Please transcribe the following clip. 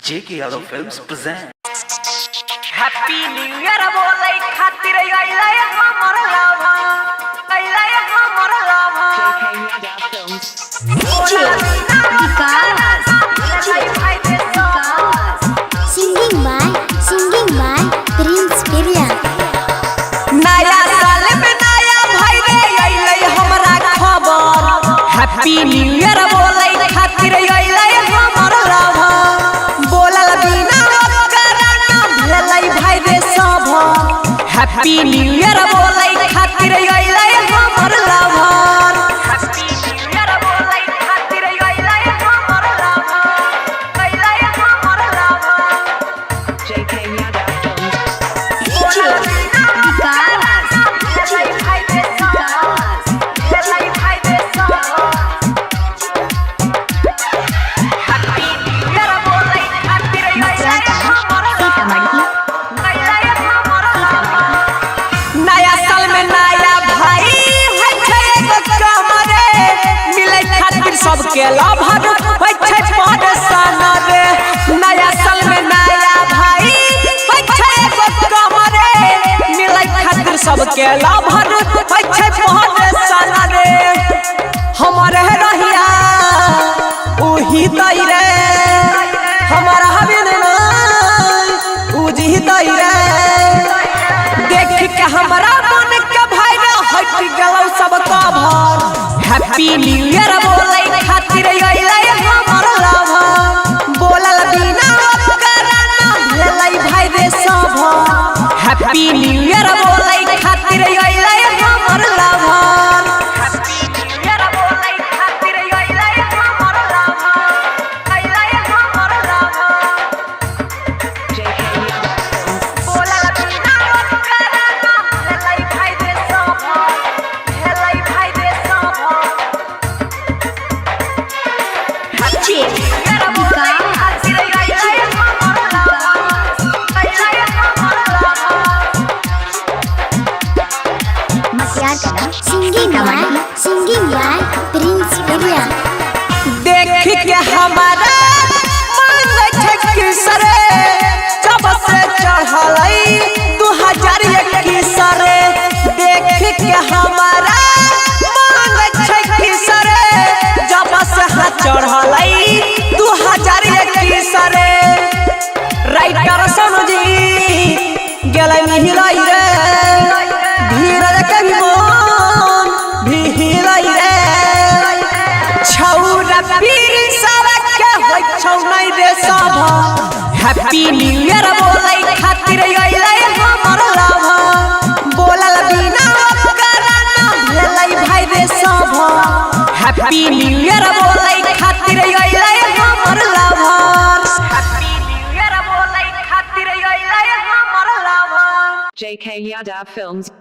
JK Yadav Films present Happy New Year बोलै खातिर अइलै हमर लव अइलै हमर love Singing by Prince Pirya. नया साल में नया भाई रे अइलै हमरा खबर Happy New Year बोलै खातिर अइलै हमर लव बोलल बिना कराना भेलै भाई रे सब Happy New Year बोलै खातिर अइलै हमर लव Happy New Year बोलै खातिर अइलै हमर लव अइलै हमर लव JK Yadav Films. नया साल में नया भाई है छै एगो कमरे मिलै खातिर सबके लभर है छै परेशान रे नया साल में नया भाई है छै एगो कमरे मिलै खातिर सबके लभर है छै परेशान रे हमर रहिया उही दई रे हमरा हबिन उजी दई रे देख के हमरा मन के भाई रे हट गेलौ सब कभर हैप्पी न्यू ईयर बोलै खातिर अइलै हमर लव बोलल बिना कराना भेलै भाई रे सब हैप्पी न्यू ईयर बोलै खातिर अइलै हमर लव हैप्पी न्यू ईयर बोलै खातिर अइलै हमर लव अइलै हमर लव JK Yadav Films. बोलल बिना कराना भेलै भाई रे सब भेलै भाई रे सब हैप्पी न्यू ईयर बोलै खातिर अइलै हमर लव अइलै हमर love Singing by Prince Pirya. देख के हमारा मन छै किसरे जब से चढ़लै 2021 रे देख के हमारा मन छै किसरे जब से चढ़लै 2021 रे राइटर सनजी गेलै मिहिलै रे धीरज के मन भी हिलै रे छौरा पीर सब के होय छौ नै रे सब हैप्पी न्यू ईयर बोलै खातिर अइलै हमर लव बोलल बिना कराना भेलै भाई रे सब हैप्पी न्यू ईयर बोलै खातिर अइलै हमर लव हैप्पी न्यू ईयर बोलै खातिर अइलै हमर लव JK Yadav Films.